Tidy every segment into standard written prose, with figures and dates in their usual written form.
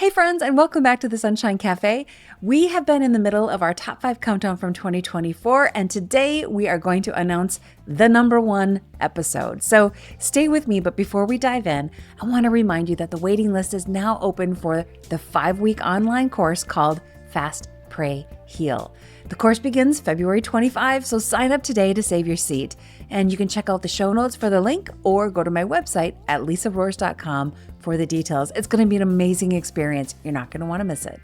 Hey friends, and welcome back to the Sunshine Cafe. We have been in the middle of our top 5 countdown from 2024, and today we are going to announce the number 1 episode. So stay with me, but before we dive in, I want to remind you that the waiting list is now open for the 5-week online course called Fast, Pray, Heal. The course begins February 25, so sign up today to save your seat. And you can check out the show notes for the link or go to my website at lisaroers.com for the details. It's going to be an amazing experience. You're not going to want to miss it.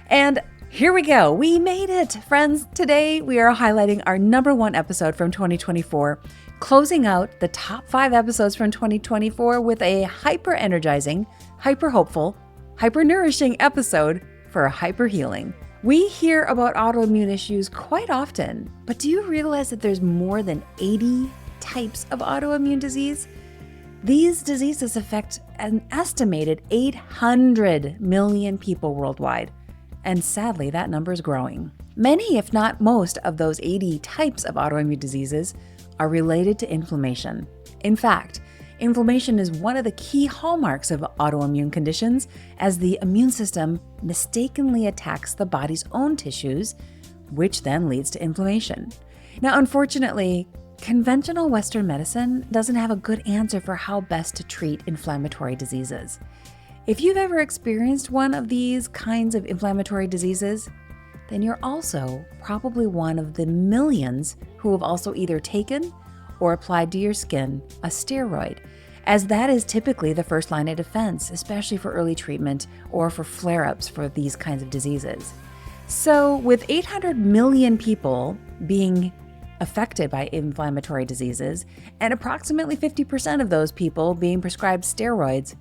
And here we go. We made it, friends. Today we are highlighting our number 1 episode from 2024, closing out the top 5 episodes from 2024 with a hyper-energizing, hyper-hopeful, hyper-nourishing episode for hyper-healing. We hear about autoimmune issues quite often, but do you realize that there's more than 80 types of autoimmune disease? These diseases affect an estimated 800 million people worldwide, and sadly, that number is growing. Many, if not most, of those 80 types of autoimmune diseases are related to inflammation. In fact, inflammation is one of the key hallmarks of autoimmune conditions, as the immune system mistakenly attacks the body's own tissues, which then leads to inflammation. Now, unfortunately, conventional Western medicine doesn't have a good answer for how best to treat inflammatory diseases. If you've ever experienced one of these kinds of inflammatory diseases, then you're also probably one of the millions who have also either taken or applied to your skin a steroid, as that is typically the first line of defense, especially for early treatment or for flare-ups for these kinds of diseases. So with 800 million people being affected by inflammatory diseases and approximately 50% of those people being prescribed steroids,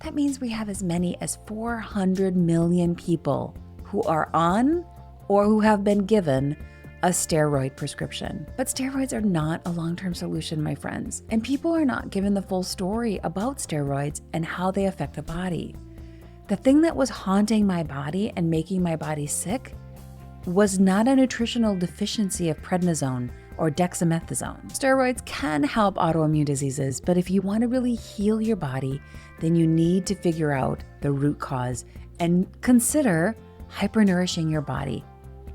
that means we have as many as 400 million people who are on or who have been given a steroid prescription. But steroids are not a long-term solution, my friends, and people are not given the full story about steroids and how they affect the body. The thing that was haunting my body and making my body sick was not a nutritional deficiency of prednisone or dexamethasone. Steroids can help autoimmune diseases, but if you want to really heal your body, then you need to figure out the root cause and consider hyper-nourishing your body.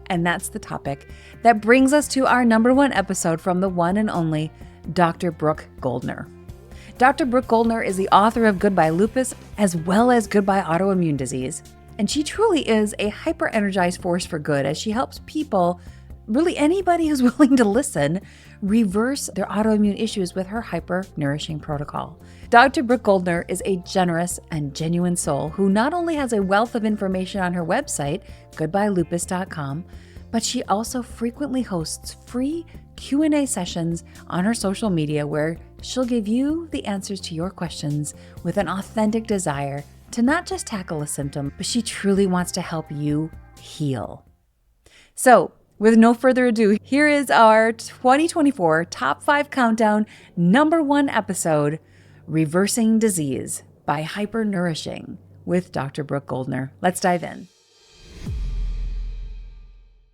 And that's the topic that brings us to our number 1 episode from the one and only Dr. Brooke Goldner. Dr. Brooke Goldner is the author of Goodbye Lupus as well as Goodbye Autoimmune Disease. And she truly is a hyper-energized force for good as she helps people, really anybody who's willing to listen, reverse their autoimmune issues with her hyper-nourishing protocol. Dr. Brooke Goldner is a generous and genuine soul who not only has a wealth of information on her website, goodbyelupus.com, but she also frequently hosts free Q&A sessions on her social media where she'll give you the answers to your questions with an authentic desire to not just tackle a symptom, but she truly wants to help you heal. So, with no further ado, here is our 2024 Top 5 Countdown number 1 episode, Reversing Disease by Hyper-Nourishing with Dr. Brooke Goldner. Let's dive in.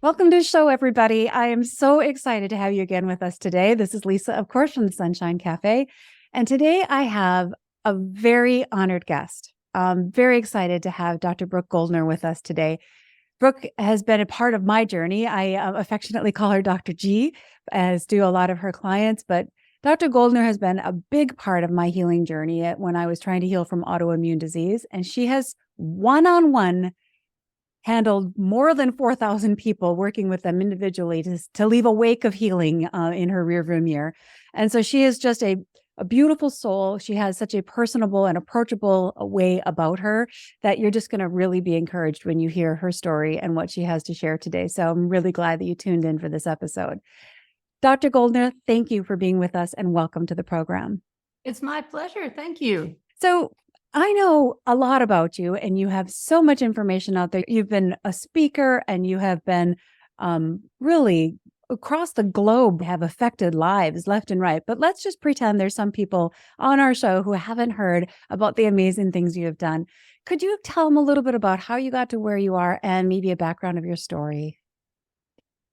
Welcome to the show, everybody. I am so excited to have you again with us today. This is Lisa, of course, from the Sunshine Cafe. And today I have a very honored guest. I'm very excited to have Dr. Brooke Goldner with us today. Brooke has been a part of my journey. I affectionately call her Dr. G, as do a lot of her clients. But Dr. Goldner has been a big part of my healing journey when I was trying to heal from autoimmune disease. And she has one-on-one handled more than 4,000 people, working with them individually to leave a wake of healing in her rearview mirror. And so she is just a beautiful soul. She has such a personable and approachable way about her that you're just going to really be encouraged when you hear her story and what she has to share today. So I'm really glad that you tuned in for this episode. Dr. Goldner, thank you for being with us and welcome to the program. It's my pleasure. Thank you. So I know a lot about you and you have so much information out there. You've been a speaker and you have been really across the globe have affected lives left and right. But let's just pretend there's some people on our show who haven't heard about the amazing things you have done. Could you tell them a little bit about how you got to where you are and maybe a background of your story?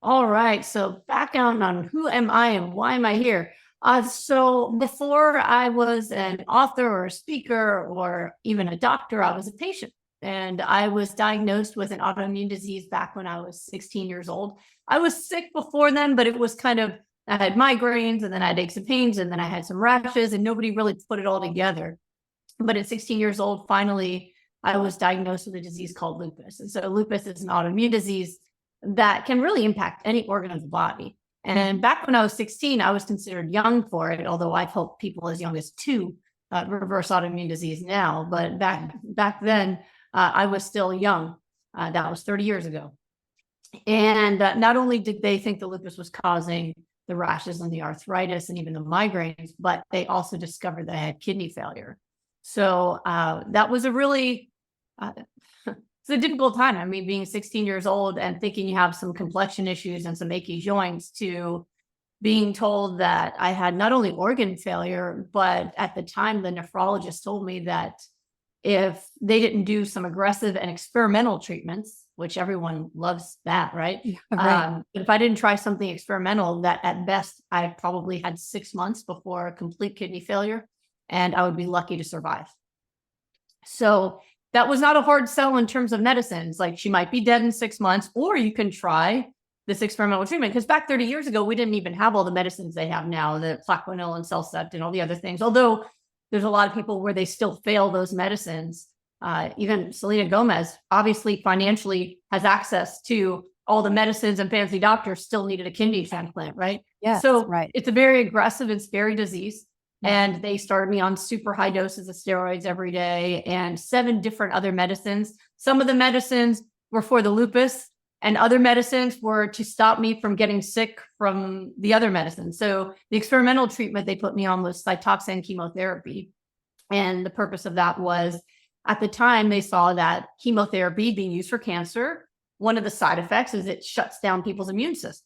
All right. So background on who am I and why am I here? So before I was an author or a speaker or even a doctor, I was a patient. and I was diagnosed with an autoimmune disease back when I was 16 years old. I was sick before then, but it was kind of, I had migraines, and then I had aches and pains, and then I had some rashes, and nobody really put it all together. But at 16 years old, finally, I was diagnosed with a disease called lupus. And so lupus is an autoimmune disease that can really impact any organ of the body. And back when I was 16, I was considered young for it, although I've helped people as young as 2 reverse autoimmune disease now. But back then, I was still young. That was 30 years ago. And not only did they think the lupus was causing the rashes and the arthritis and even the migraines, but they also discovered that I had kidney failure. So that was a really, it's a difficult time. I mean, being 16 years old and thinking you have some complexion issues and some achy joints, to being told that I had not only organ failure, but at the time, the nephrologist told me that if they didn't do some aggressive and experimental treatments, which everyone loves that, right? Yeah, right. But if I didn't try something experimental, that at best, I probably had 6 months before complete kidney failure, and I would be lucky to survive. So that was not a hard sell in terms of medicines. Like, she might be dead in 6 months, or you can try this experimental treatment. Because back 30 years ago, we didn't even have all the medicines they have now, the Plaquenil and Cellcept and all the other things. Although there's a lot of people where they still fail those medicines. Even Selena Gomez, obviously financially, has access to all the medicines, and fancy doctors still needed a kidney transplant, right? Yes, so right. It's a very aggressive and scary disease. And they started me on super high doses of steroids every day and 7 different other medicines. Some of the medicines were for the lupus, and other medicines were to stop me from getting sick from the other medicines. So the experimental treatment they put me on was Cytoxan chemotherapy. And the purpose of that was, at the time, they saw that chemotherapy being used for cancer, one of the side effects is it shuts down people's immune systems.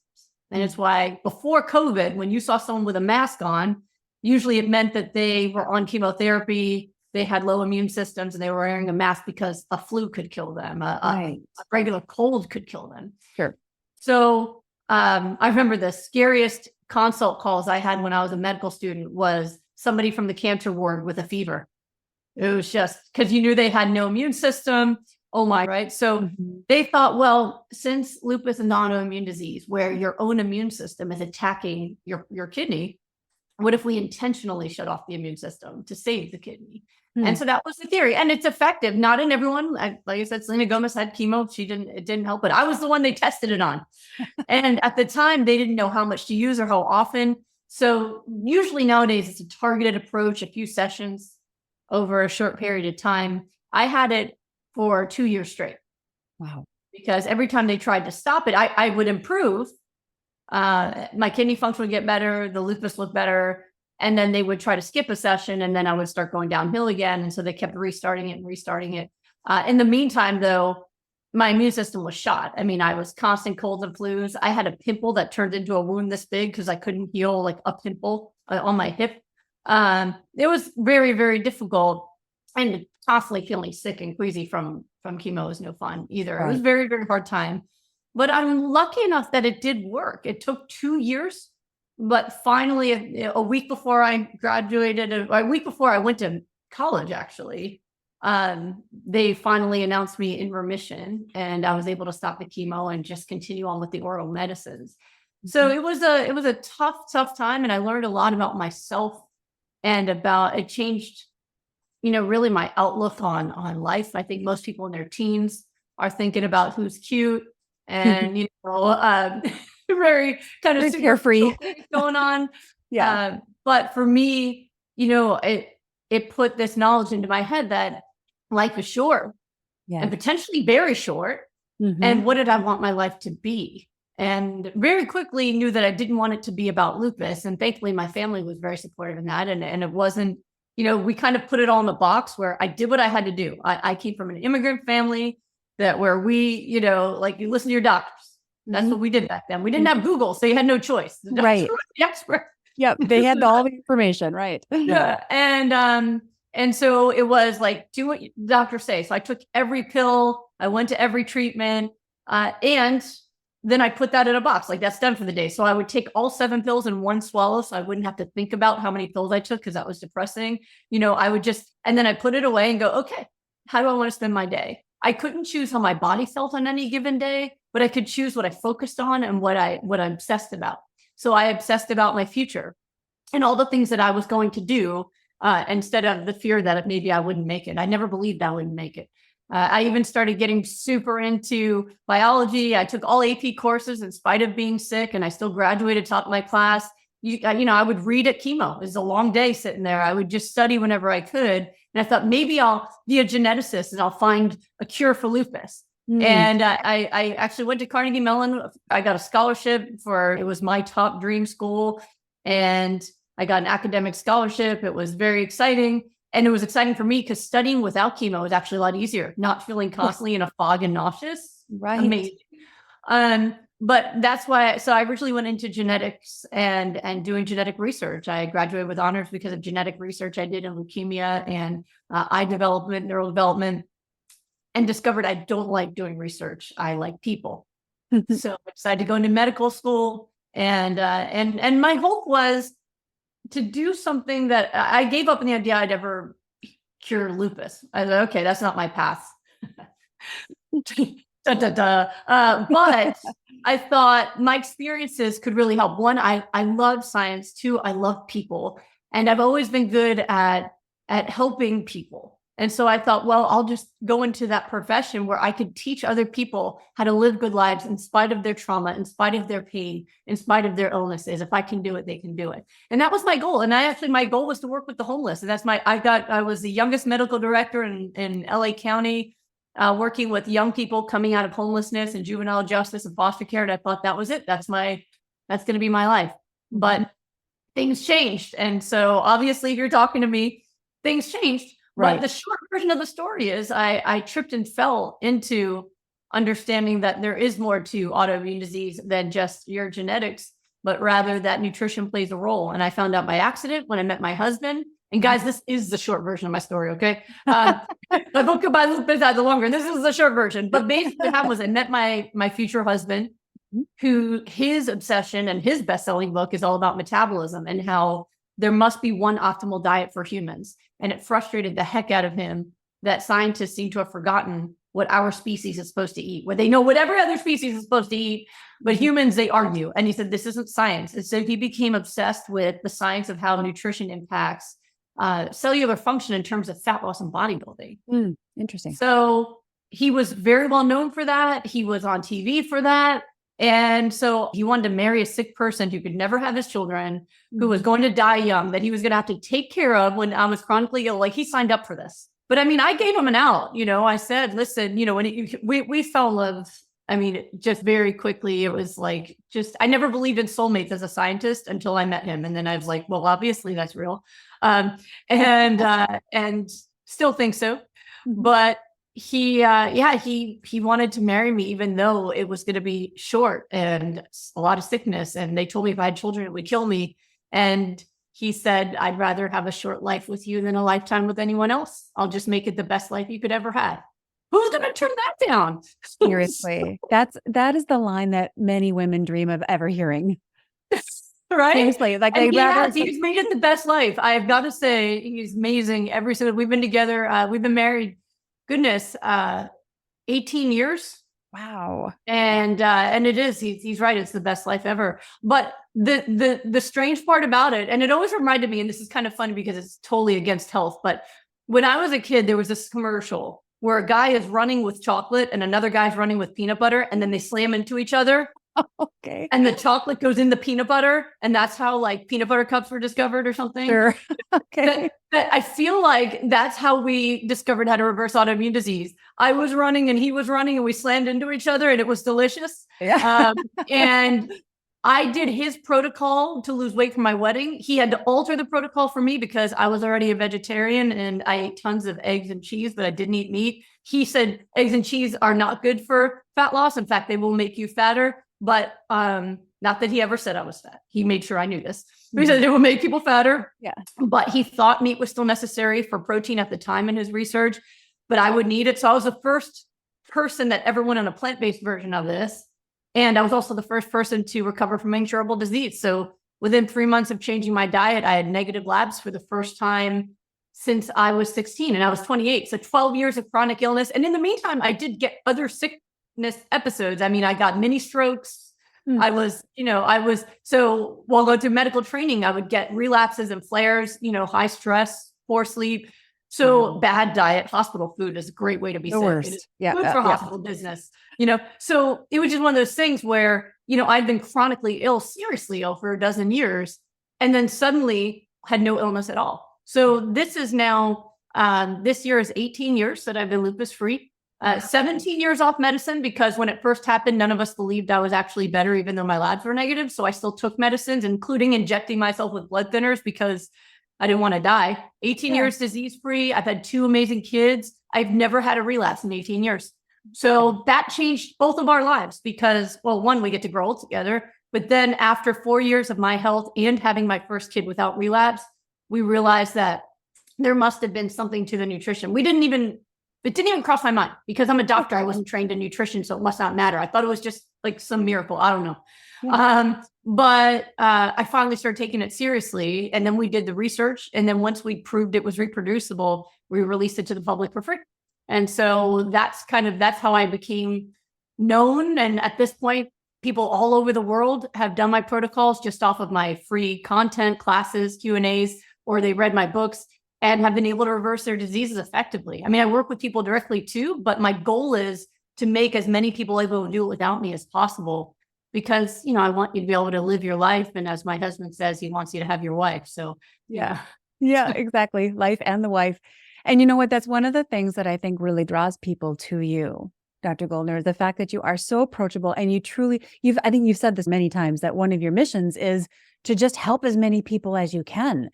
And it's why before COVID, when you saw someone with a mask on, usually it meant that they were on chemotherapy, they had low immune systems, and they were wearing a mask because a flu could kill them, a regular cold could kill them. Sure. So I remember the scariest consult calls I had when I was a medical student was somebody from the cancer ward with a fever. It was just because you knew they had no immune system. Oh my, right? So they thought, well, since lupus is an autoimmune disease where your own immune system is attacking your kidney, what if we intentionally shut off the immune system to save the kidney? And so that was the theory. And it's effective. Not in everyone. Like I said, Selena Gomez had chemo. It didn't help, but I was the one they tested it on. And at the time, they didn't know how much to use or how often. So usually nowadays, it's a targeted approach, a few sessions over a short period of time. I had it for 2 years straight. Wow. Because every time they tried to stop it, I would improve. My kidney function would get better, the lupus looked better, and then they would try to skip a session, and then I would start going downhill again. And so they kept restarting it. In the meantime, though, my immune system was shot. I mean, I was constant colds and flus. I had a pimple that turned into a wound this big because I couldn't heal like a pimple on my hip. It was very, very difficult, and constantly feeling sick and queasy from chemo was no fun either. Right. It was a very, very hard time. But I'm lucky enough that it did work. It took 2 years, but finally, a week before I graduated, a week before I went to college, actually, they finally announced me in remission, and I was able to stop the chemo and just continue on with the oral medicines. So it was a tough time, and I learned a lot about myself and about it changed, really my outlook on life. I think most people in their teens are thinking about who's cute. And, very kind of carefree going on. Yeah. But for me, it put this knowledge into my head that life is short and potentially very short. And what did I want my life to be? And very quickly knew that I didn't want it to be about lupus. And thankfully, my family was very supportive in that. And it wasn't, we kind of put it all in the box where I did what I had to do. I came from an immigrant family where we, like you listen to your doctors. That's what we did back then. We didn't have Google, so you had no choice. Right. The expert. Yep. They had all the information. Right. Yeah. And so it was like, do what the doctors say. So I took every pill. I went to every treatment. And then I put that in a box. Like, that's done for the day. So I would take all 7 pills in one swallow, so I wouldn't have to think about how many pills I took because that was depressing. I would and then I put it away and go, okay, how do I want to spend my day? I couldn't choose how my body felt on any given day, but I could choose what I focused on and what I obsessed about. So I obsessed about my future and all the things that I was going to do, instead of the fear that maybe I wouldn't make it. I never believed I wouldn't make it. I even started getting super into biology. I took all AP courses in spite of being sick, and I still graduated top of my class. I would read at chemo. It was a long day sitting there. I would just study whenever I could. And I thought maybe I'll be a geneticist and I'll find a cure for lupus. And I actually went to Carnegie Mellon. I got a scholarship it was my top dream school. And I got an academic scholarship. It was very exciting. And it was exciting for me because studying without chemo was actually a lot easier, not feeling constantly in a fog and nauseous. Right. Amazing. But that's why, so I originally went into genetics and doing genetic research. I graduated with honors because of genetic research I did in leukemia and eye development, neural development, and discovered I don't like doing research. I like people. So I decided to go into medical school, and my hope was to do something that I gave up on the idea I'd ever cure lupus. I thought, okay, that's not my path. But I thought my experiences could really help. One, I love science. Two, I love people. And I've always been good at helping people. And so I thought, well, I'll just go into that profession where I could teach other people how to live good lives in spite of their trauma, in spite of their pain, in spite of their illnesses. If I can do it, they can do it. And that was my goal. And my goal was to work with the homeless. And I was the youngest medical director in LA County, working with young people coming out of homelessness and juvenile justice and foster care. And I thought that was it. That's going to be my life. But things changed. And so obviously, if you're talking to me, things changed. Right. But the short version of the story is I tripped and fell into understanding that there is more to autoimmune disease than just your genetics, but rather that nutrition plays a role. And I found out by accident when I met my husband. And guys, this is the short version of my story, okay? My book about lupus had the longer, and this is the short version. But basically what happened was I met my future husband, who his obsession and his best-selling book is all about metabolism and how there must be one optimal diet for humans. And it frustrated the heck out of him that scientists seem to have forgotten what our species is supposed to eat, where they know what every other species is supposed to eat, but humans, they argue. And he said, this isn't science. And so he became obsessed with the science of how nutrition impacts cellular function in terms of fat loss and bodybuilding. Interesting. So he was very well known for that. He was on TV for that. And so he wanted to marry a sick person who could never have his children, who was going to die young, that he was going to have to take care of when I was chronically ill. Like, he signed up for this. But I mean, I gave him an out. I said, listen, when we fell in love, I mean, just very quickly, it was like, I never believed in soulmates as a scientist until I met him. And then I was like, well, obviously that's real. And still think so. But he wanted to marry me, even though it was going to be short and a lot of sickness. And they told me if I had children, it would kill me. And he said, I'd rather have a short life with you than a lifetime with anyone else. I'll just make it the best life you could ever have. Who's going to turn that down? Seriously. That is the line that many women dream of ever hearing. Right? Seriously. Like, he's made it the best life. I've got to say, he's amazing. We've been together. We've been married, 18 years. Wow. And it is, he's right. It's the best life ever. But the strange part about it, and it always reminded me, and this is kind of funny because it's totally against health, but when I was a kid, there was this commercial where a guy is running with chocolate and another guy's running with peanut butter, and then they slam into each other. Okay. And the chocolate goes in the peanut butter, and that's how like peanut butter cups were discovered or something. Sure. Okay. That I feel like that's how we discovered how to reverse autoimmune disease. I was running and he was running, and we slammed into each other, and it was delicious. Yeah. And I did his protocol to lose weight for my wedding. He had to alter the protocol for me because I was already a vegetarian and I ate tons of eggs and cheese, but I didn't eat meat. He said eggs and cheese are not good for fat loss. In fact, they will make you fatter. But not that he ever said I was fat. He made sure I knew this. He said it will make people fatter. Yeah. But he thought meat was still necessary for protein at the time in his research, but I would need it. So I was the first person that ever went on a plant-based version of this. And I was also the first person to recover from incurable disease. So within 3 months of changing my diet, I had negative labs for the first time since I was 16 and I was 28. So 12 years of chronic illness. And in the meantime, I did get other sickness episodes. I mean, I got mini strokes. So while going through medical training, I would get relapses and flares, high stress, poor sleep. So bad diet, hospital food is a great way to be The sick. worst. It is food for hospital business, So it was just one of those things where, I'd been chronically ill, seriously ill for a dozen years, and then suddenly had no illness at all. So this is now, this year is 18 years that I've been lupus free. 17 years off medicine, because when it first happened, none of us believed I was actually better, even though my labs were negative. So I still took medicines, including injecting myself with blood thinners because I didn't want to die. 18 years disease free. I've had 2 amazing kids. I've never had a relapse in 18 years. So that changed both of our lives because, well, one, we get to grow old together. But then after 4 years of my health and having my first kid without relapse, we realized that there must have been something to the nutrition. It didn't even cross my mind because I'm a doctor. I wasn't trained in nutrition, so it must not matter. I thought it was just like some miracle. I don't know. But I finally started taking it seriously. And then we did the research. And then once we proved it was reproducible, we released it to the public for free. And so that's how I became known. And at this point, people all over the world have done my protocols just off of my free content, classes, Q&As, or they read my books and have been able to reverse their diseases effectively. I mean, I work with people directly too, but my goal is to make as many people able to do it without me as possible, because, I want you to be able to live your life. And as my husband says, he wants you to have your wife. So yeah, exactly. Life and the wife. And you know what? That's one of the things that I think really draws people to you, Dr. Goldner, the fact that you are so approachable and I think you've said this many times, that one of your missions is to just help as many people as you can,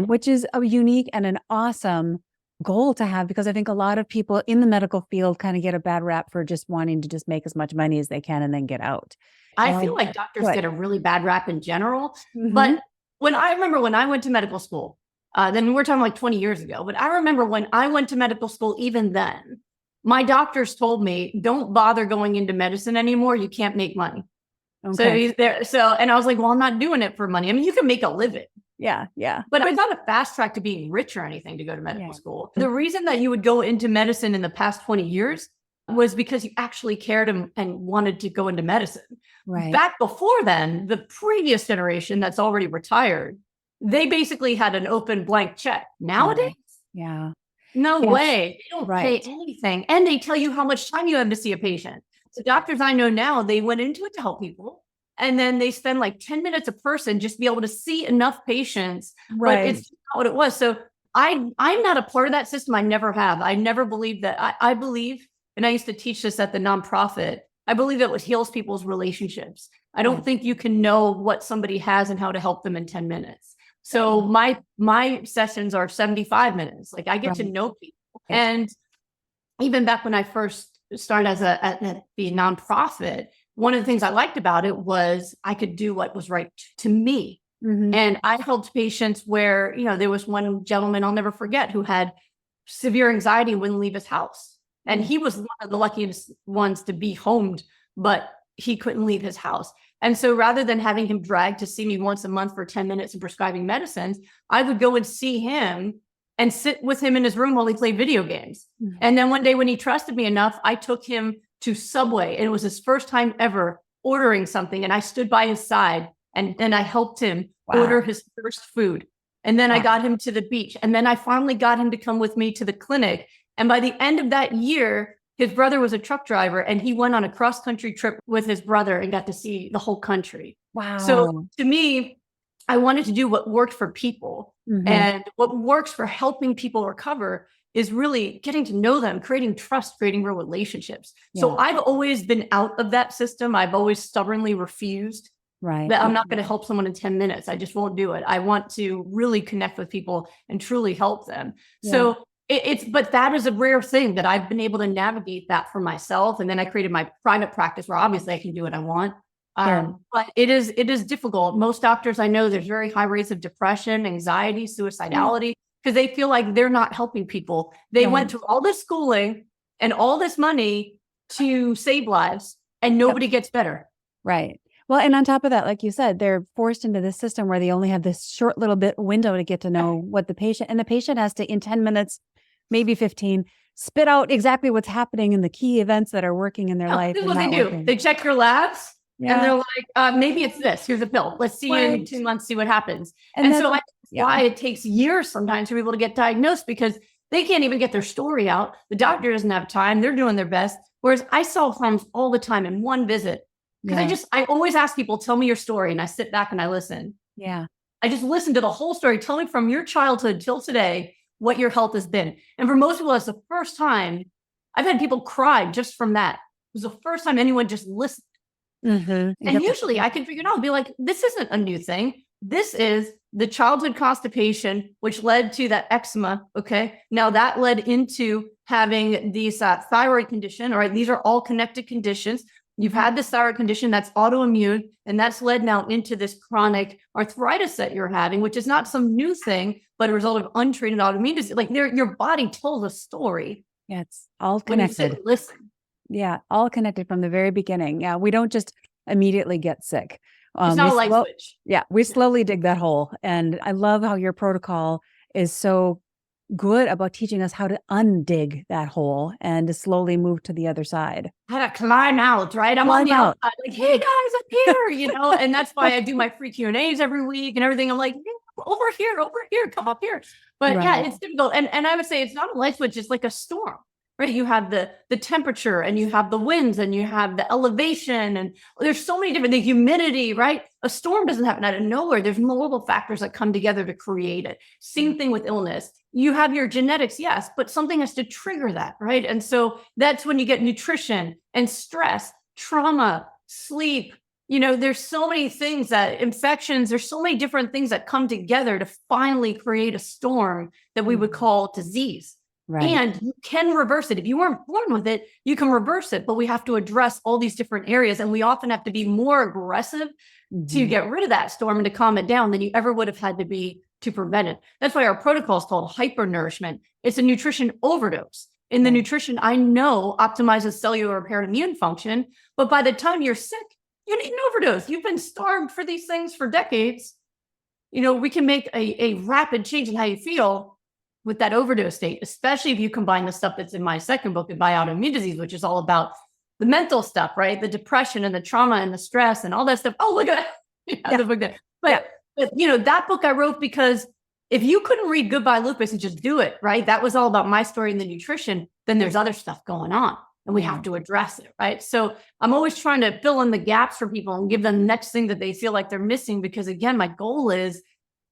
which is a unique and an awesome goal to have, because I think a lot of people in the medical field kind of get a bad rap for just wanting to just make as much money as they can and then get out. I feel like doctors get a really bad rap in general. But when I went to medical school, then we're talking like 20 years ago, but I remember when I went to medical school, even then, my doctors told me, don't bother going into medicine anymore. You can't make money. Okay. So he's there. And I was like, well, I'm not doing it for money. I mean, you can make a living. Yeah. But it's not a fast track to being rich or anything to go to medical school. The reason that you would go into medicine in the past 20 years was because you actually cared and wanted to go into medicine. Right. Back before then, the previous generation that's already retired, they basically had an open blank check. Nowadays, no way. They don't pay anything. And they tell you how much time you have to see a patient. So doctors I know now, they went into it to help people. And then they spend like 10 minutes a person just to be able to see enough patients. Right. But it's not what it was. So I'm not a part of that system. I never have. I never believed that. I believe, and I used to teach this at the nonprofit, I believe it heals people's relationships. I don't think you can know what somebody has and how to help them in 10 minits. So my sessions are 75 minutes. Like I get to know people. And even back when I first started at the nonprofit, one of the things I liked about it was I could do what was right to me. And I helped patients where, there was one gentleman I'll never forget who had severe anxiety and wouldn't leave his house. And he was one of the luckiest ones to be homed, but he couldn't leave his house. And so rather than having him dragged to see me once a month for 10 minutes and prescribing medicines, I would go and see him and sit with him in his room while he played video games. And then one day when he trusted me enough, I took him to Subway. And it was his first time ever ordering something. And I stood by his side and then I helped him order his first food. And then I got him to the beach. And then I finally got him to come with me to the clinic. And by the end of that year, his brother was a truck driver and he went on a cross-country trip with his brother and got to see the whole country. Wow. So to me, I wanted to do what worked for people. And what works for helping people recover is really getting to know them, creating trust, creating real relationships. So I've always been out of that system. I've always stubbornly refused that I'm not going to help someone in 10 minutes. I just won't do it. I want to really connect with people and truly help them. So but that is a rare thing that I've been able to navigate that for myself. And then I created my private practice where obviously I can do what I want. But it is difficult. Most doctors I know, there's very high rates of depression, anxiety, suicidality, because they feel like they're not helping people. They went through all this schooling and all this money to save lives and nobody gets better. Right. Well, and on top of that, like you said, they're forced into this system where they only have this short little bit window to get to know what the patient, and the patient has to, in 10 minutes, maybe 15, spit out exactly what's happening in the key events that are working in their No, life this is and what they not do. working. They check your labs and Yeah. they're like, maybe it's this. Here's a pill. Let's see you in Right. 2 months, see what happens. And And that's- so yeah. why it takes years sometimes for people to get diagnosed, because they can't even get their story out. The doctor doesn't have time. They're doing their best. Whereas I solve problems all the time in one visit. Because I always ask people, tell me your story. And I sit back and I listen. Yeah. I just listen to the whole story. Tell me from your childhood till today what your health has been. And for most people, that's the first time. I've had people cry just from that. It was the first time anyone just listened. Mm-hmm. And usually I can figure it out and be like, this isn't a new thing. This is the childhood constipation, which led to that eczema. Okay. Now that led into having these thyroid condition. All right. These are all connected conditions. You've had this thyroid condition that's autoimmune, and that's led now into this chronic arthritis that you're having, which is not some new thing, but a result of untreated autoimmune disease. Like your body tells a story. Yeah, it's all When you connected. sit and listen. Yeah, all connected from the very beginning. Yeah, we don't just immediately get sick. It's not a light switch. Yeah, we slowly dig that hole. And I love how your protocol is so good about teaching us how to undig that hole and to slowly move to the other side. How to climb out, right? I'm on the outside, like, hey guys, up here, and that's why I do my free Q&As every week and everything. I'm like, hey, over here, come up here. But yeah, it's difficult. And I would say it's not a light switch, it's like a storm, right? You have the temperature, and you have the winds, and you have the elevation, and there's so many different, the humidity, right? A storm doesn't happen out of nowhere. There's multiple factors that come together to create it. Same thing with illness. You have your genetics, yes, but something has to trigger that, right? And so that's when you get nutrition and stress, trauma, sleep. There's so many things, that infections, there's so many different things that come together to finally create a storm that we would call disease. Right. And you can reverse it. If you weren't born with it, you can reverse it, but we have to address all these different areas. And we often have to be more aggressive to get rid of that storm and to calm it down than you ever would have had to be to prevent it. That's why our protocol is called Hyper-Nourishment. It's a nutrition overdose. In the nutrition, I know, optimizes cellular repair and immune function, but by the time you're sick, you need an overdose. You've been starved for these things for decades. We can make a rapid change in how you feel with that overdose state, especially if you combine the stuff that's in my second book, By Autoimmune Disease, which is all about the mental stuff, right? The depression and the trauma and the stress and all that stuff. Oh, look at that. The book there. But that book I wrote because if you couldn't read Goodbye Lupus and just do it, right? That was all about my story and the nutrition. Then there's other stuff going on and we have to address it, right? So I'm always trying to fill in the gaps for people and give them the next thing that they feel like they're missing. Because again, my goal is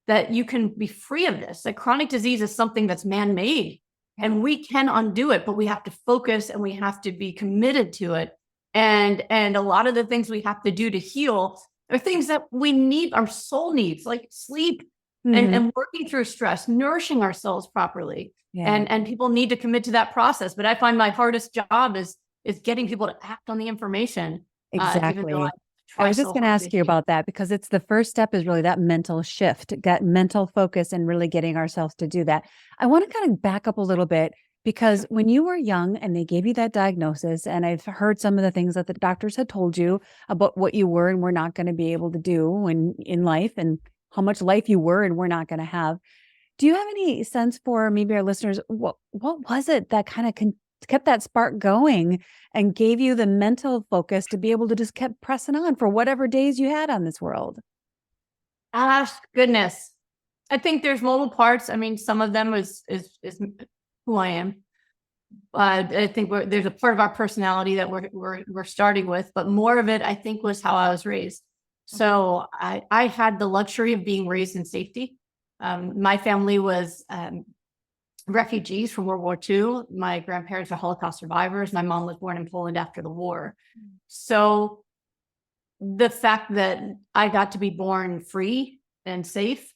that you can be free of this. That chronic disease is something that's man-made and we can undo it, but we have to focus and we have to be committed to it. And a lot of the things we have to do to heal are things that we need, our soul needs, like sleep and working through stress, nourishing ourselves properly. And people need to commit to that process. But I find my hardest job is getting people to act on the information. Exactly. I was just going to ask you about that, because it's the first step is really that mental shift, that mental focus, and really getting ourselves to do that. I want to kind of back up a little bit, because when you were young and they gave you that diagnosis, and I've heard some of the things that the doctors had told you about what you were and were not going to be able to do in life, and how much life you were and were not going to have. Do you have any sense for maybe our listeners, what was it that kind of kept that spark going and gave you the mental focus to be able to just keep pressing on for whatever days you had on this world? Goodness. I think there's multiple parts. I mean, some of them is who I am. I think there's a part of our personality that we're starting with, but more of it, I think, was how I was raised. So I had the luxury of being raised in safety. My family was refugees from World War II. My grandparents are Holocaust survivors. My mom was born in Poland after the war. So the fact that I got to be born free and safe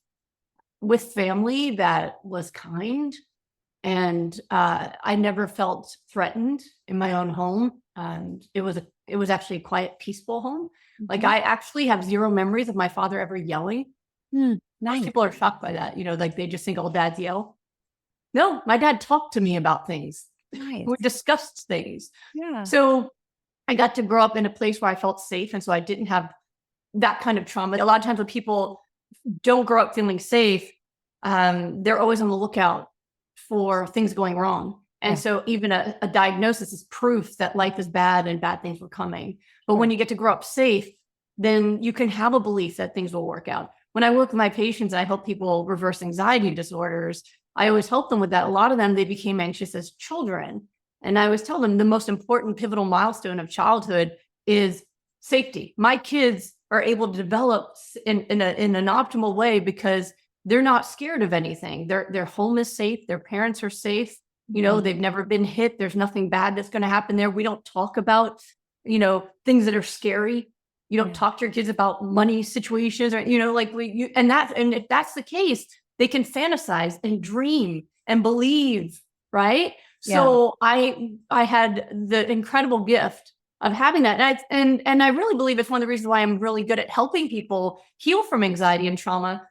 with family that was kind, and I never felt threatened in my own home. It was actually a quiet, peaceful home. Like I actually have zero memories of my father ever yelling. Nice. People are shocked by that. Like they just think old dads yell. No, my dad talked to me about things. Nice. We discussed things. Yeah. So I got to grow up in a place where I felt safe. And so I didn't have that kind of trauma. A lot of times when people don't grow up feeling safe, they're always on the lookout for things going wrong. And so even a diagnosis is proof that life is bad and bad things were coming. But when you get to grow up safe, then you can have a belief that things will work out. When I work with my patients and I help people reverse anxiety disorders, I always help them with that. A lot of them, they became anxious as children. And I always tell them the most important pivotal milestone of childhood is safety. My kids are able to develop in an optimal way because they're not scared of anything. Their home is safe. Their parents are safe. They've never been hit. There's nothing bad that's going to happen there. We don't talk about, things that are scary. You don't talk to your kids about money situations or, and if that's the case, they can fantasize and dream and believe, right? Yeah. So I had the incredible gift of having that. And I really believe it's one of the reasons why I'm really good at helping people heal from anxiety and trauma.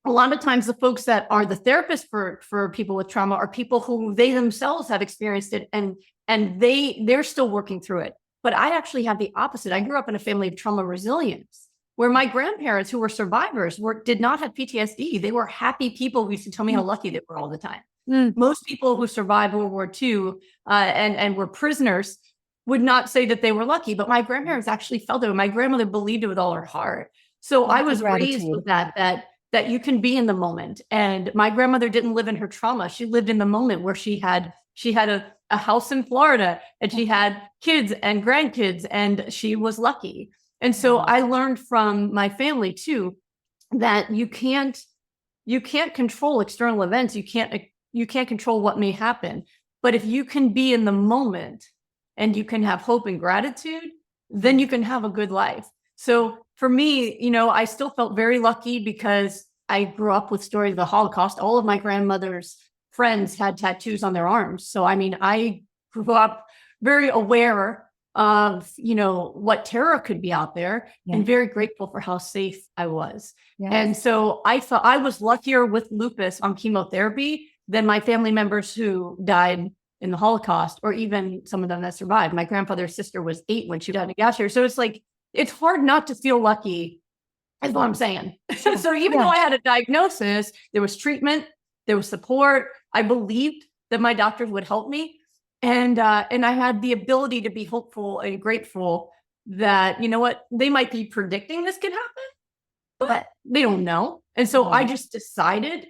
A lot of times the folks that are the therapists for people with trauma are people who they themselves have experienced it and they're still working through it. But I actually have the opposite. I grew up in a family of trauma resilience, where my grandparents, who were survivors, did not have PTSD. They were happy people who used to tell me how lucky they were all the time. Most people who survived World War II and were prisoners would not say that they were lucky, but my grandparents actually felt it. My grandmother believed it with all her heart. So I was raised with that you can be in the moment. And my grandmother didn't live in her trauma. She lived in the moment where she had a house in Florida and she had kids and grandkids and she was lucky. And so I learned from my family too, that you can't control external events. You can't control what may happen, but if you can be in the moment and you can have hope and gratitude, then you can have a good life. So for me, I still felt very lucky because I grew up with stories of the Holocaust. All of my grandmother's friends had tattoos on their arms. So, I grew up very aware of, what terror could be out there and very grateful for how safe I was. Yes. And so I thought I was luckier with lupus on chemotherapy than my family members who died in the Holocaust, or even some of them that survived. My grandfather's sister was 8 when she died in a gas chamber. So it's like, it's hard not to feel lucky, is what I'm saying. So even though I had a diagnosis, there was treatment, there was support. I believed that my doctors would help me. And I had the ability to be hopeful and grateful that, they might be predicting this could happen, but they don't know. And so I just decided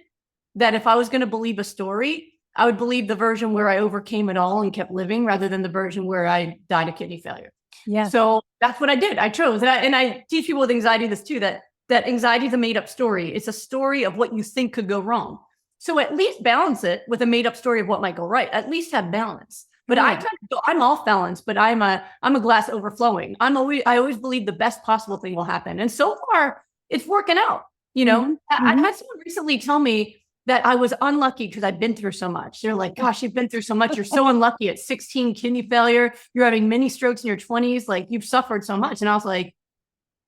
that if I was going to believe a story, I would believe the version where I overcame it all and kept living rather than the version where I died of kidney failure. Yeah. So that's what I did. I chose. And I teach people with anxiety this too, that anxiety is a made up story. It's a story of what you think could go wrong. So at least balance it with a made up story of what might go right. At least have balance. But I'm off balance, but I'm a glass overflowing. I always believe the best possible thing will happen. And so far it's working out. I had someone recently tell me that I was unlucky because I've been through so much. They're like, gosh, you've been through so much. You're so unlucky at 16, kidney failure. You're having mini strokes in your 20s. Like, you've suffered so much. And I was like,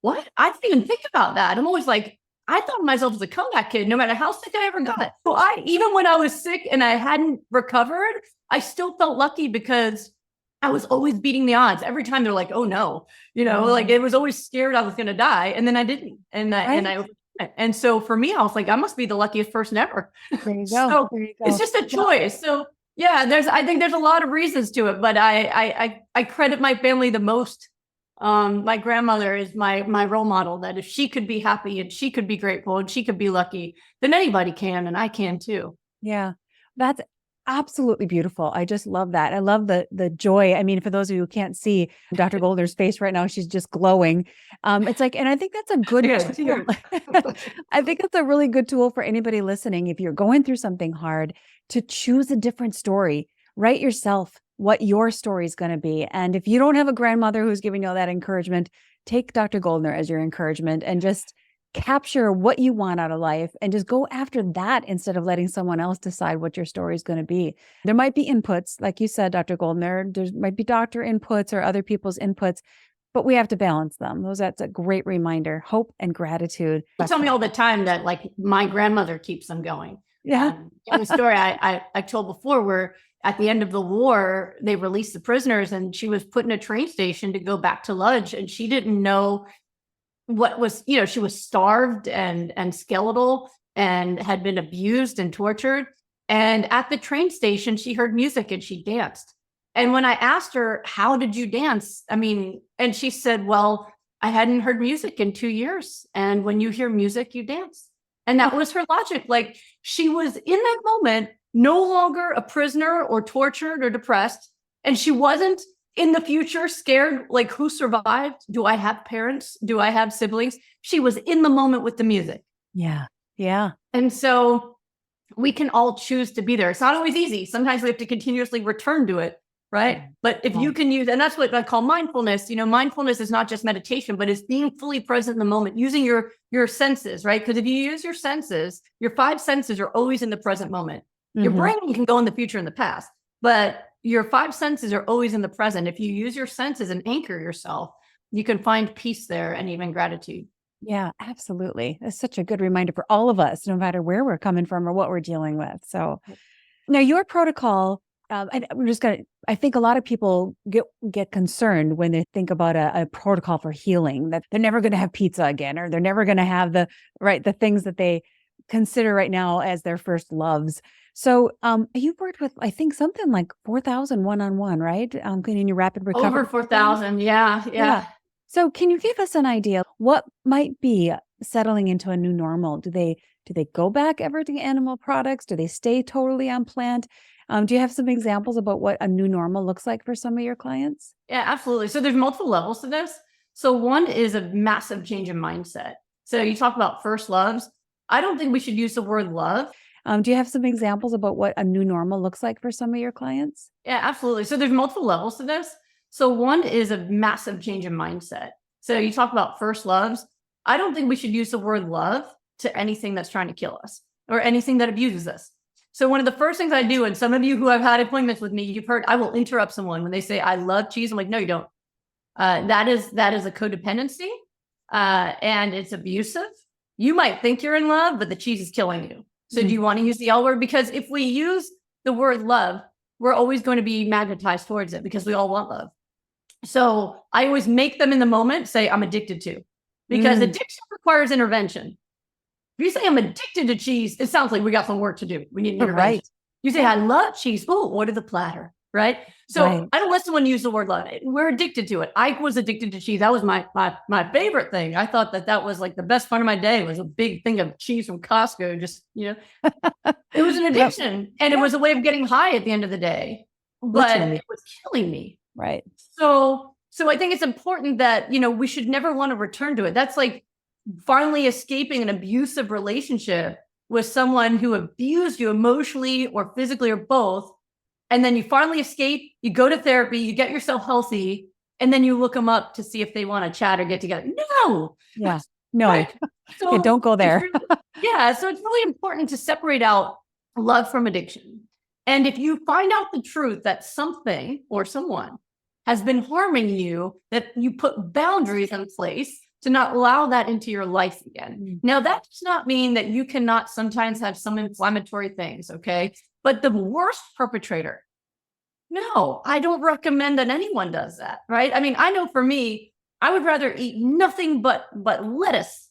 what? I didn't even think about that. I'm always like, I thought of myself as a comeback kid, no matter how sick I ever got. So even when I was sick and I hadn't recovered, I still felt lucky because I was always beating the odds. Every time they're like, oh no, like it was always scared I was going to die. And then I didn't. And so for me, I was like, I must be the luckiest person ever. There you go. So it's just a choice. So yeah, I think there's a lot of reasons to it, but I credit my family the most. My grandmother is my role model, that if she could be happy and she could be grateful and she could be lucky, then anybody can, and I can too. Yeah, that's absolutely beautiful. I just love that. I love the joy. I mean, for those of you who can't see Dr. Goldner's face right now, she's just glowing. It's like, and I think that's a good tool. I think it's a really good tool for anybody listening. If you're going through something hard, to choose a different story, write yourself what your story is going to be. And if you don't have a grandmother who's giving you all that encouragement, take Dr. Goldner as your encouragement and just capture what you want out of life and just go after that instead of letting someone else decide what your story is going to be. There might be inputs, like you said, Dr. Goldner, there might be doctor inputs or other people's inputs, but we have to balance them. That's a great reminder. Hope and gratitude. You tell me all the time that like my grandmother keeps them going. Yeah. The story I told before, where at the end of the war, they released the prisoners and she was put in a train station to go back to Lodz, and she didn't know what was, she was starved and skeletal and had been abused and tortured. And at the train station, she heard music and she danced. And when I asked her, how did you dance? And she said, well, I hadn't heard music in 2 years. And when you hear music, you dance. And that was her logic. Like, she was in that moment no longer a prisoner or tortured or depressed. And she wasn't in the future scared, like, who survived? Do I have parents? Do I have siblings? She was in the moment with the music. Yeah. Yeah. And so we can all choose to be there. It's not always easy. Sometimes we have to continuously return to it. Right. But if you can use, and that's what I call mindfulness, mindfulness is not just meditation, but it's being fully present in the moment, using your senses, right? Because if you use your senses, your 5 senses are always in the present moment. Your brain can go in the future and the past, but your 5 senses are always in the present. If you use your senses and anchor yourself, you can find peace there and even gratitude. Yeah, absolutely. It's such a good reminder for all of us, no matter where we're coming from or what we're dealing with. So now your protocol, and we're just going to, I think a lot of people get concerned when they think about a protocol for healing, that they're never going to have pizza again, or they're never going to have the things that they consider right now as their first loves. So you've worked with, I think, something like 4,000 one-on-one, right? In your rapid recovery. Over 4,000. Yeah. So can you give us an idea what might be settling into a new normal? Do they go back ever to animal products? Do they stay totally on plant? Do you have some examples about what a new normal looks like for some of your clients? Yeah, absolutely. So there's multiple levels to this. So one is a massive change in mindset. So you talk about first loves. I don't think we should use the word love. Do you have some examples about what a new normal looks like for some of your clients? Yeah, absolutely. So there's multiple levels to this. So one is a massive change in mindset. So you talk about first loves. I don't think we should use the word love to anything that's trying to kill us or anything that abuses us. So one of the first things I do, and some of you who have had appointments with me, you've heard, I will interrupt someone when they say, I love cheese. I'm like, no, you don't. That is a codependency, and it's abusive. You might think you're in love, but the cheese is killing you. So do you want to use the L word? Because if we use the word love, we're always going to be magnetized towards it because we all want love. So I always make them in the moment say, I'm addicted to, because addiction requires intervention. If you say I'm addicted to cheese, it sounds like we got some work to do. We need an intervention. Right. You say, I love cheese. Oh, order the platter. Right. So I don't let someone use the word love. We're addicted to it. I was addicted to cheese. That was my favorite thing. I thought that was like the best part of my day was a big thing of cheese from Costco. Just, it was an addiction, and it was a way of getting high at the end of the day, but it was killing me. Right. So I think it's important that, we should never want to return to it. That's like finally escaping an abusive relationship with someone who abused you emotionally or physically or both. And then you finally escape, you go to therapy, you get yourself healthy, and then you look them up to see if they want to chat or get together. No. Yeah. No. Right? So don't go there. So it's really important to separate out love from addiction. And if you find out the truth that something or someone has been harming you, that you put boundaries in place to not allow that into your life again. Now, that does not mean that you cannot sometimes have some inflammatory things, okay? But the worst perpetrator, no, I don't recommend that anyone does that, right? I know for me, I would rather eat nothing but lettuce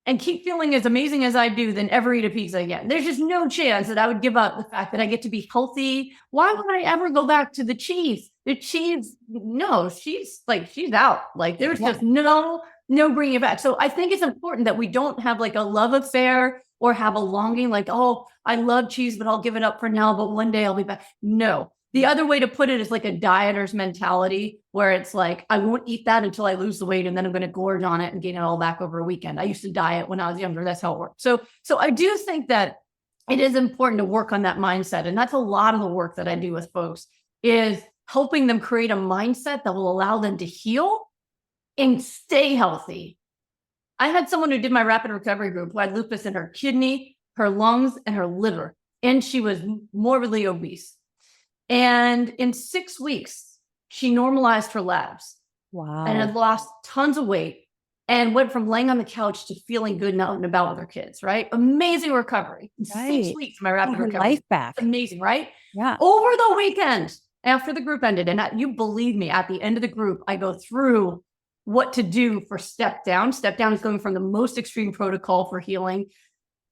and keep feeling as amazing as I do than ever eat a pizza again. There's just no chance that I would give up the fact that I get to be healthy. Why would I ever go back to the cheese? The cheese, no, she's out. Like there's just no bringing it back. So I think it's important that we don't have like a love affair or have a longing like, oh, I love cheese, but I'll give it up for now, but one day I'll be back. No. The other way to put it is like a dieter's mentality where it's like, I won't eat that until I lose the weight and then I'm going to gorge on it and gain it all back over a weekend. I used to diet when I was younger. That's how it worked. So I do think that it is important to work on that mindset. And that's a lot of the work that I do with folks is helping them create a mindset that will allow them to heal and stay healthy. I had someone who did my rapid recovery group who had lupus in her kidney, her lungs, and her liver, and she was morbidly obese. And in 6 weeks, she normalized her labs. Wow. And had lost tons of weight and went from laying on the couch to feeling good and out and about with her kids, right? Amazing recovery. In 6 weeks, my rapid recovery. Life back. Amazing, right? Yeah. Over the weekend, after the group ended, and you believe me, at the end of the group, I go through what to do for step down. Step down is going from the most extreme protocol for healing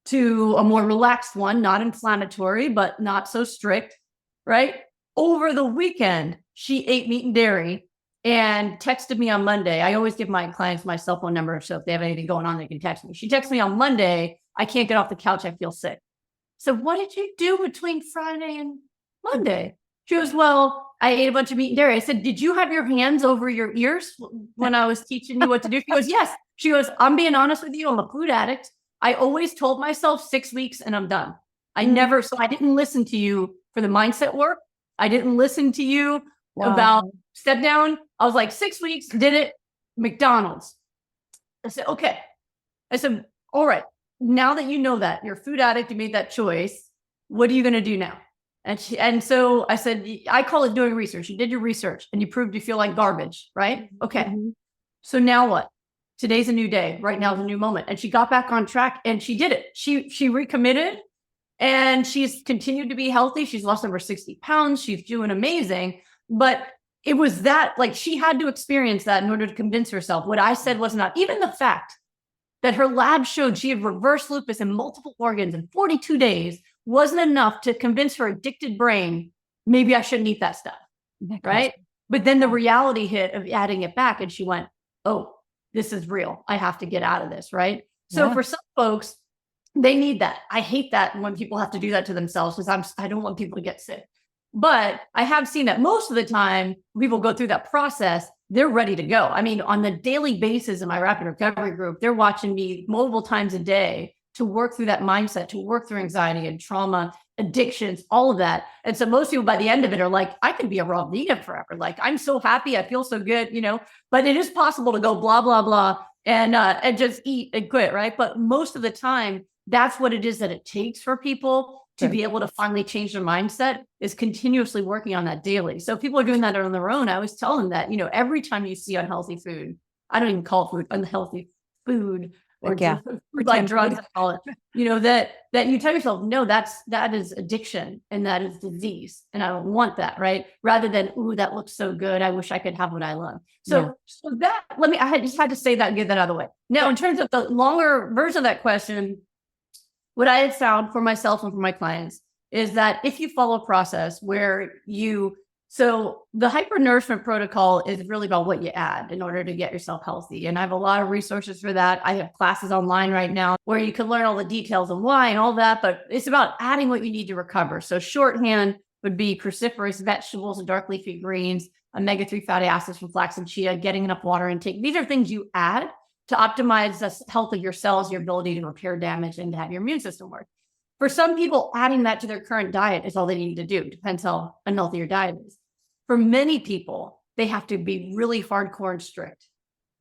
to a more relaxed one, not inflammatory, but not so strict, right? Over the weekend, she ate meat and dairy and texted me on Monday. I always give my clients my cell phone number, so if they have anything going on, they can text me. She texted me on Monday, I can't get off the couch, I feel sick. So what did you do between Friday and Monday? She goes, well, I ate a bunch of meat and dairy. I said, did you have your hands over your ears when I was teaching you what to do? She goes, yes. She goes, I'm being honest with you, I'm a food addict. I always told myself 6 weeks and I'm done. I didn't listen to you for the mindset work. I didn't listen to you about step down. I was like, 6 weeks, did it, McDonald's. I said, okay. I said, all right, now that you know that, you're a food addict, you made that choice, what are you going to do now? And so I said, I call it doing research. You did your research and you proved you feel like garbage, right? Okay. So now what? Today's a new day. Right now is a new moment. And she got back on track and she did it. She recommitted and she's continued to be healthy. She's lost over 60 pounds. She's doing amazing. But it was that, like, she had to experience that in order to convince herself. What I said was not even the fact that her lab showed she had reverse lupus in multiple organs in 42 days wasn't enough to convince her addicted brain, maybe I shouldn't eat that stuff, right? But then the reality hit of adding it back and she went, oh, this is real. I have to get out of this, right? So for some folks, they need that. I hate that when people have to do that to themselves because I don't want people to get sick. But I have seen that most of the time people go through that process, they're ready to go. I mean, on the daily basis in my rapid recovery group, they're watching me multiple times a day to work through that mindset, to work through anxiety and trauma, addictions, all of that. And so most people by the end of it are like, I could be a raw vegan forever. Like, I'm so happy. I feel so good, but it is possible to go blah, blah, blah, and just eat and quit. Right. But most of the time, that's what it is that it takes for people to be able to finally change their mindset, is continuously working on that daily. So if people are doing that on their own, I always tell them that, every time you see unhealthy food, I don't even call it food, unhealthy food, or like drugs, I call it, that you tell yourself, no, that is addiction and that is disease. And I don't want that, right? Rather than, ooh, that looks so good, I wish I could have what I love. So I just had to say that and get that out of the way. Now, in terms of the longer version of that question, what I had found for myself and for my clients is that if you follow a process where so the hyper-nourishment protocol is really about what you add in order to get yourself healthy. And I have a lot of resources for that. I have classes online right now where you can learn all the details and why and all that, but it's about adding what you need to recover. So shorthand would be cruciferous vegetables and dark leafy greens, omega-3 fatty acids from flax and chia, getting enough water intake. These are things you add to optimize the health of your cells, your ability to repair damage, and to have your immune system work. For some people, adding that to their current diet is all they need to do. Depends how unhealthy your diet is. For many people, they have to be really hardcore and strict.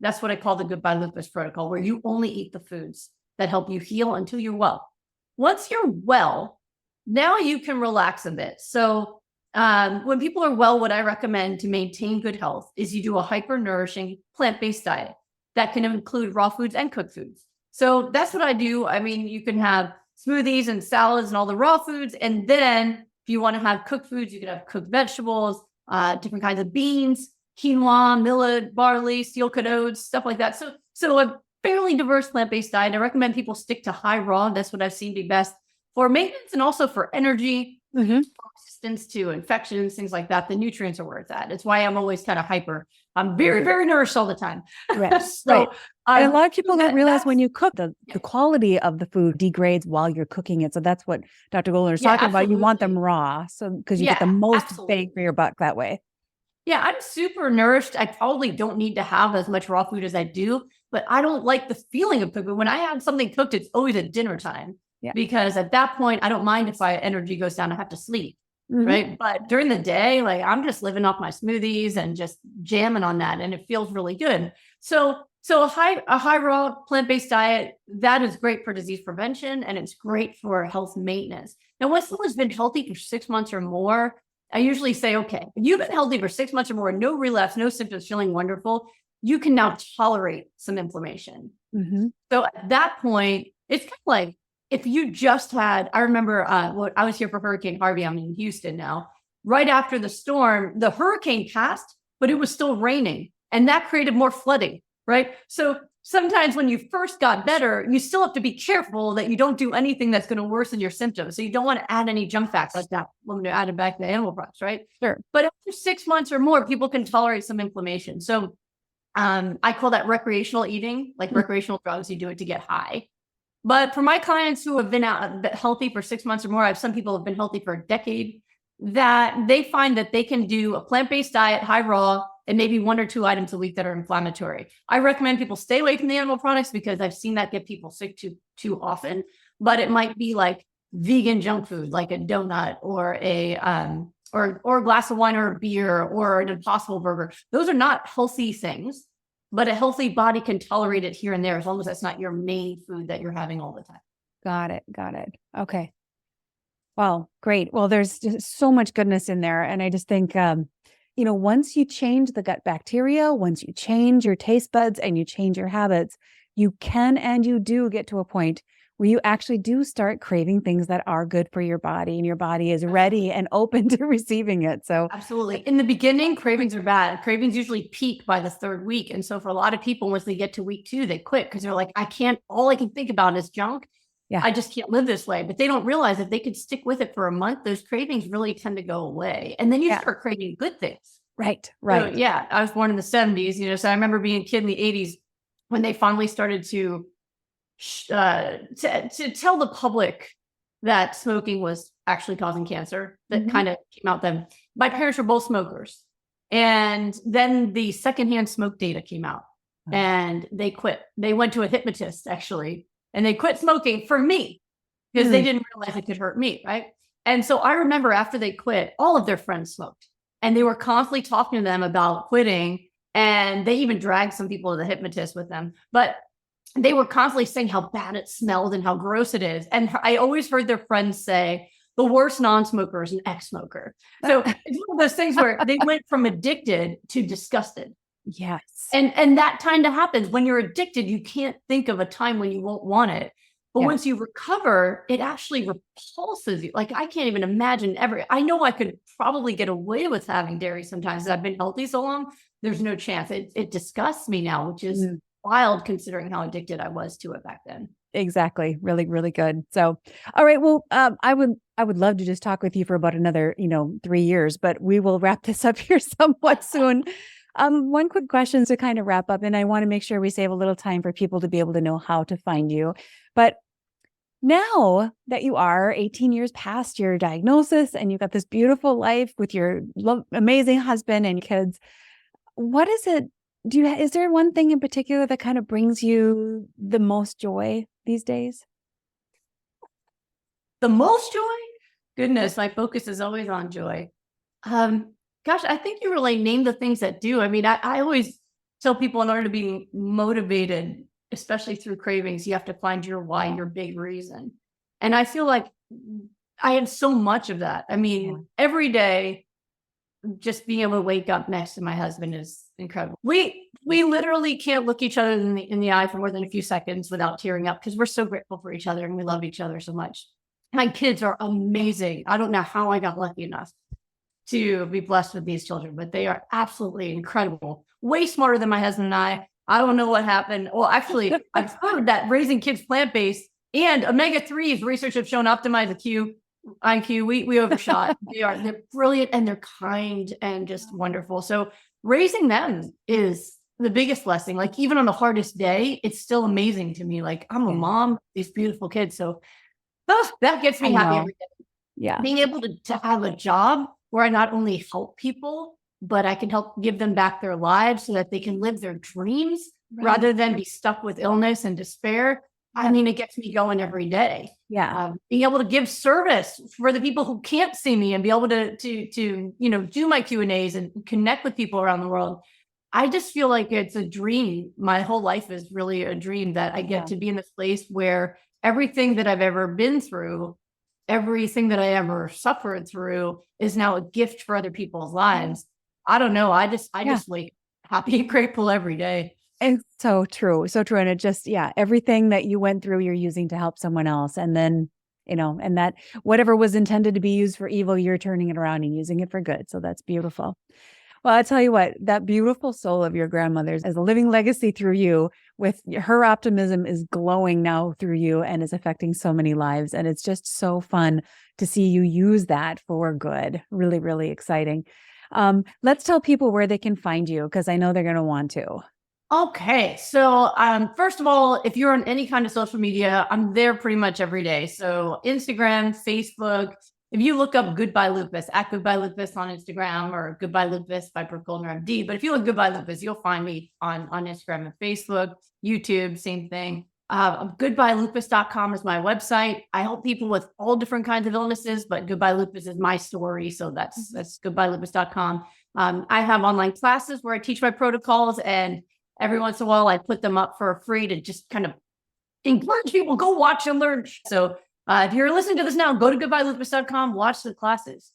That's what I call the Goodbye Lupus protocol, where you only eat the foods that help you heal until you're well. Once you're well, now you can relax a bit. So when people are well, what I recommend to maintain good health is you do a hyper-nourishing plant-based diet that can include raw foods and cooked foods. So that's what I do. I mean, you can have smoothies and salads and all the raw foods. And then if you want to have cooked foods, you can have cooked vegetables, different kinds of beans, quinoa, millet, barley, steel-cut oats, stuff like that. So a fairly diverse plant-based diet. I recommend people stick to high raw. That's what I've seen be best for maintenance and also for energy, for resistance to infections, things like that. The nutrients are where it's at. It's why I'm always kind of hyper. I'm very, very nourished all the time. Right. And a lot of people don't realize when you cook, the quality of the food degrades while you're cooking it. So that's what Dr. Goldner is talking about. You want them raw, so because you get the most bang for your buck that way. Yeah, I'm super nourished. I probably don't need to have as much raw food as I do, but I don't like the feeling of cooking. When I have something cooked, it's always at dinner time because at that point, I don't mind if my energy goes down. I have to sleep. Right. But during the day, like, I'm just living off my smoothies and just jamming on that. And it feels really good. So a high raw plant-based diet, that is great for disease prevention and it's great for health maintenance. Now, once someone's been healthy for 6 months or more, I usually say, okay, if you've been healthy for 6 months or more, no relapse, no symptoms, feeling wonderful, you can now tolerate some inflammation. So at that point, it's kind of like, if you just had, I remember I was here for Hurricane Harvey. I'm in Houston now. Right after the storm, the hurricane passed, but it was still raining. And that created more flooding, right? So sometimes when you first got better, you still have to be careful that you don't do anything that's going to worsen your symptoms. So you don't want to add any junk facts like that when you add it back to the animal products, right? Sure. But after 6 months or more, people can tolerate some inflammation. So I call that recreational eating, like recreational drugs. You do it to get high. But for my clients who have been out healthy for 6 months or more, I have some people who have been healthy for a decade, that they find that they can do a plant-based diet, high raw, and maybe 1 or 2 items a week that are inflammatory. I recommend people stay away from the animal products because I've seen that get people sick too often. But it might be like vegan junk food, like a donut or a or a glass of wine or a beer or an Impossible Burger. Those are not healthy things, but a healthy body can tolerate it here and there as long as that's not your main food that you're having all the time. Got it. Got it. Okay. Wow. Great. Well, there's just so much goodness in there. And I just think, once you change the gut bacteria, once you change your taste buds and you change your habits, you can and you do get to a point where you actually do start craving things that are good for your body, and your body is ready and open to receiving it. So absolutely. In the beginning, cravings are bad. Cravings usually peak by the 3rd week. And so for a lot of people, once they get to week 2, they quit because they're like, all I can think about is junk. Yeah. I just can't live this way. But they don't realize if they could stick with it for a month, those cravings really tend to go away. And then you start craving good things. Right. So, yeah. I was born in the 70s, so I remember being a kid in the 80s when they finally started to tell the public that smoking was actually causing cancer. That kind of came out then. My parents were both smokers. And then the secondhand smoke data came out and they quit. They went to a hypnotist actually, and they quit smoking for me because they didn't realize it could hurt me. Right. And so I remember after they quit, all of their friends smoked and they were constantly talking to them about quitting. And they even dragged some people to the hypnotist with them, but they were constantly saying how bad it smelled and how gross it is. And I always heard their friends say, the worst non-smoker is an ex-smoker. So it's one of those things where they went from addicted to disgusted. Yes. And that kind of happens when you're addicted. You can't think of a time when you won't want it. But once you recover, it actually repulses you. Like I can't even imagine I know I could probably get away with having dairy sometimes. I've been healthy so long. There's no chance. It disgusts me now, which is wild considering how addicted I was to it back then. Exactly. Really, really good. So, all right. Well, I would love to just talk with you for about another, 3 years, but we will wrap this up here somewhat soon. One quick question to kind of wrap up, and I want to make sure we save a little time for people to be able to know how to find you. But now that you are 18 years past your diagnosis and you've got this beautiful life with your amazing husband and kids, what is it? Is there one thing in particular that kind of brings you the most joy these days? The most joy? Goodness, my focus is always on joy. Gosh, I think you really named the things that do. I mean, I always tell people in order to be motivated, especially through cravings, you have to find your why, your big reason. And I feel like I had so much of that. I mean, every day, just being able to wake up next to my husband is incredible. We literally can't look each other in the eye for more than a few seconds without tearing up because we're so grateful for each other and we love each other so much. My kids are amazing. I don't know how I got lucky enough to be blessed with these children, but they are absolutely incredible. Way smarter than my husband and I. I don't know what happened. Well, actually, I've heard that raising kids plant-based and omega-3s research have shown optimize IQ. We overshot. They're brilliant and they're kind and just wonderful. So raising them is the biggest blessing. Like even on the hardest day, it's still amazing to me. Like I'm a mom, these beautiful kids. So that gets me happy every day. Yeah. Being able to have a job where I not only help people, but I can help give them back their lives so that they can live their dreams rather than be stuck with illness and despair. I mean, it gets me going every day. Yeah. Being able to give service for the people who can't see me and be able to do my Q&As and connect with people around the world. I just feel like it's a dream. My whole life is really a dream that I get to be in this place where everything that I've ever been through, everything that I ever suffered through is now a gift for other people's lives. I don't know. I just wake happy and grateful every day. It's so true. So true. And it just, everything that you went through, you're using to help someone else. And then, and that whatever was intended to be used for evil, you're turning it around and using it for good. So that's beautiful. Well, I tell you what, that beautiful soul of your grandmother's is a living legacy through you. With her optimism is glowing now through you and is affecting so many lives. And it's just so fun to see you use that for good. Really, really exciting. Let's tell people where they can find you because I know they're going to want to. Okay. So, first of all, if you're on any kind of social media, I'm there pretty much every day. So Instagram, Facebook, if you look up Goodbye Lupus, at Goodbye Lupus on Instagram, or Goodbye Lupus by Brooke Goldner MD. But if you look Goodbye Lupus, you'll find me on Instagram and Facebook, YouTube, same thing. GoodbyeLupus.com is my website. I help people with all different kinds of illnesses, but Goodbye Lupus is my story. So that's GoodbyeLupus.com. I have online classes where I teach my protocols, and every once in a while I put them up for free to just kind of encourage people, go watch and learn. So if you're listening to this now, go to GoodbyeLupus.com, watch the classes.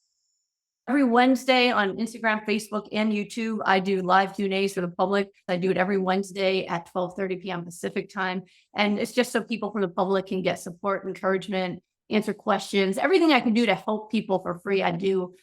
Every Wednesday on Instagram, Facebook, and YouTube, I do live Q&As for the public. I do it every Wednesday at 12:30 p.m. Pacific time. And it's just so people from the public can get support, encouragement, answer questions, everything I can do to help people for free, I do,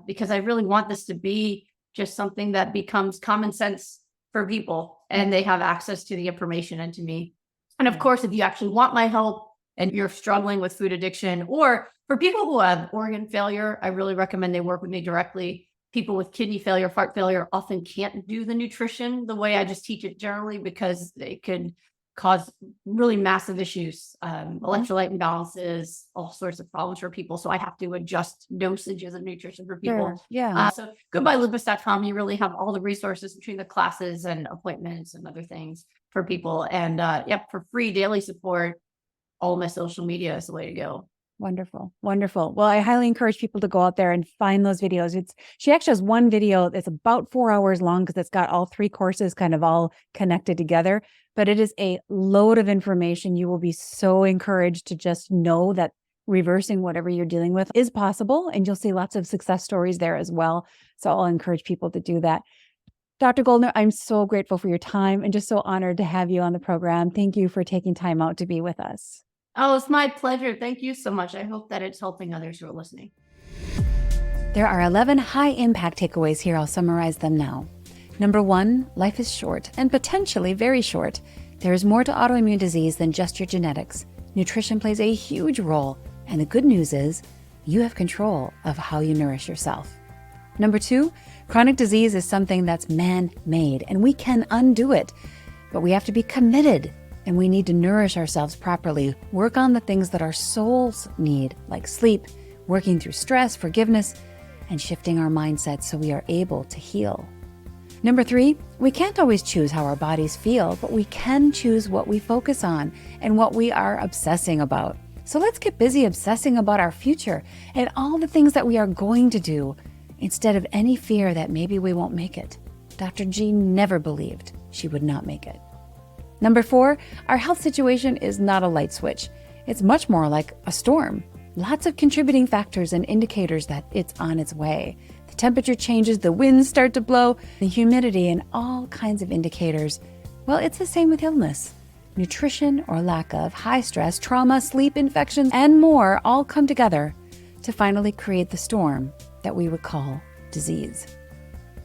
because I really want this to be just something that becomes common sense for people and they have access to the information and to me. And of course, if you actually want my help and you're struggling with food addiction, or for people who have organ failure, I really recommend they work with me directly. People with kidney failure, heart failure often can't do the nutrition the way I just teach it generally because it could cause really massive issues, electrolyte imbalances, all sorts of problems for people. So I have to adjust dosages of nutrition for people. Sure. Yeah. So GoodbyeLupus.com, you really have all the resources between the classes and appointments and other things for people. And for free daily support, all my social media is the way to go. Wonderful. Wonderful. Well, I highly encourage people to go out there and find those videos. She actually has one video that's about 4 hours long because it's got all 3 courses kind of all connected together, but it is a load of information. You will be so encouraged to just know that reversing whatever you're dealing with is possible, and you'll see lots of success stories there as well. So I'll encourage people to do that. Dr. Goldner, I'm so grateful for your time and just so honored to have you on the program. Thank you for taking time out to be with us. Oh, it's my pleasure. Thank you so much. I hope that it's helping others who are listening. There are 11 high-impact takeaways here. I'll summarize them now. Number 1, life is short and potentially very short. There is more to autoimmune disease than just your genetics. Nutrition plays a huge role, and the good news is you have control of how you nourish yourself. Number 2, chronic disease is something that's man-made, and we can undo it, but we have to be committed. And we need to nourish ourselves properly, work on the things that our souls need, like sleep, working through stress, forgiveness, and shifting our mindset so we are able to heal. Number 3, we can't always choose how our bodies feel, but we can choose what we focus on and what we are obsessing about. So let's get busy obsessing about our future and all the things that we are going to do instead of any fear that maybe we won't make it. Dr. G never believed she would not make it. Number 4, our health situation is not a light switch. It's much more like a storm. Lots of contributing factors and indicators that it's on its way. The temperature changes, the winds start to blow, the humidity, and all kinds of indicators. Well, it's the same with illness. Nutrition or lack of, high stress, trauma, sleep, infections, and more all come together to finally create the storm that we would call disease.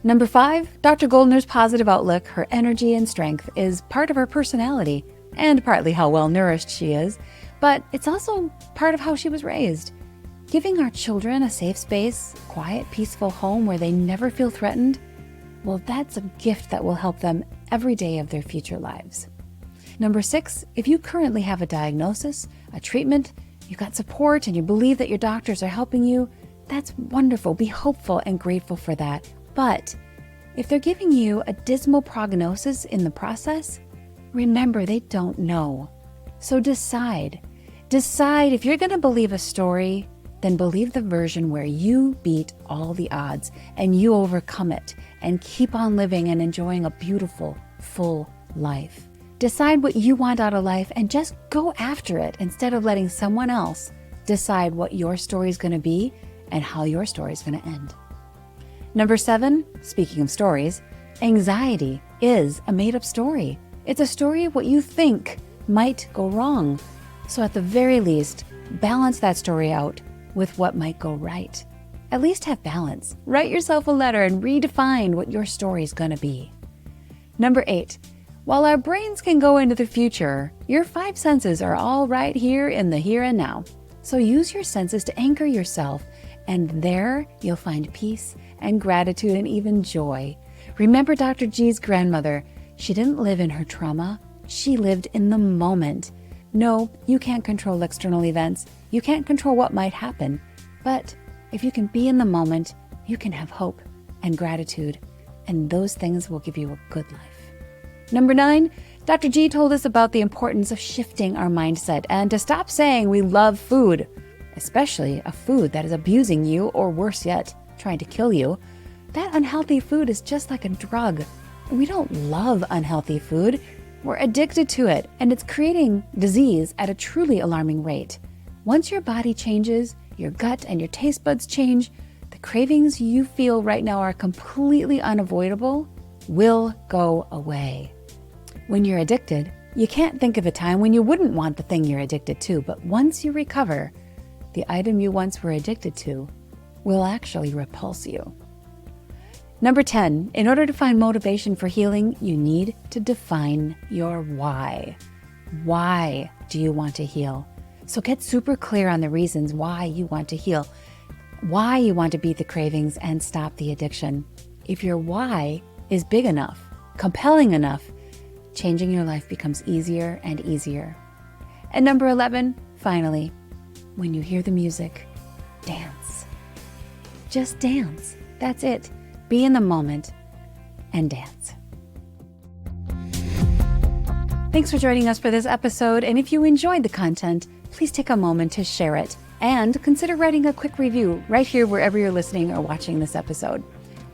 Number 5, Dr. Goldner's positive outlook, her energy and strength is part of her personality and partly how well nourished she is, but it's also part of how she was raised. Giving our children a safe space, quiet, peaceful home where they never feel threatened, well, that's a gift that will help them every day of their future lives. Number 6, if you currently have a diagnosis, a treatment, you've got support, and you believe that your doctors are helping you, that's wonderful. Be hopeful and grateful for that. But if they're giving you a dismal prognosis in the process, remember they don't know. So decide if you're going to believe a story, then believe the version where you beat all the odds and you overcome it and keep on living and enjoying a beautiful, full life. Decide what you want out of life and just go after it instead of letting someone else decide what your story is going to be and how your story is going to end. Number 7, speaking of stories, anxiety is a made-up story. It's a story of what you think might go wrong. So at the very least, balance that story out with what might go right. At least have balance. Write yourself a letter and redefine what your story is going to be. Number 8, while our brains can go into the future, your 5 senses are all right here in the here and now. So use your senses to anchor yourself, and there you'll find peace and gratitude and even joy. Remember Dr. G's grandmother. She didn't live in her trauma. She lived in the moment. No, you can't control external events. You can't control what might happen. But if you can be in the moment, you can have hope and gratitude, and those things will give you a good life. Number 9, Dr. G told us about the importance of shifting our mindset and to stop saying we love food, especially a food that is abusing you or worse yet, trying to kill you. That unhealthy food is just like a drug. We don't love unhealthy food. We're addicted to it, and it's creating disease at a truly alarming rate. Once your body changes, your gut and your taste buds change, the cravings you feel right now are completely unavoidable, will go away. When you're addicted, you can't think of a time when you wouldn't want the thing you're addicted to, but once you recover, the item you once were addicted to will actually repulse you. Number 10, in order to find motivation for healing, you need to define your why. Why do you want to heal? So get super clear on the reasons why you want to heal, why you want to beat the cravings and stop the addiction. If your why is big enough, compelling enough, changing your life becomes easier and easier. And number 11, finally, when you hear the music, dance. Just dance. That's it. Be in the moment and dance. Thanks for joining us for this episode. And if you enjoyed the content, please take a moment to share it and consider writing a quick review right here wherever you're listening or watching this episode.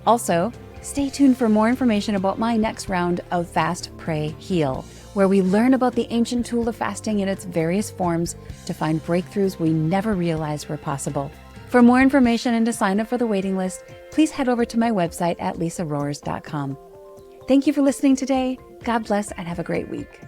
Also, stay tuned for more information about my next round of Fast, Pray, Heal, where we learn about the ancient tool of fasting in its various forms to find breakthroughs we never realized were possible. For more information and to sign up for the waiting list, please head over to my website at lisaroers.com. Thank you for listening today. God bless and have a great week.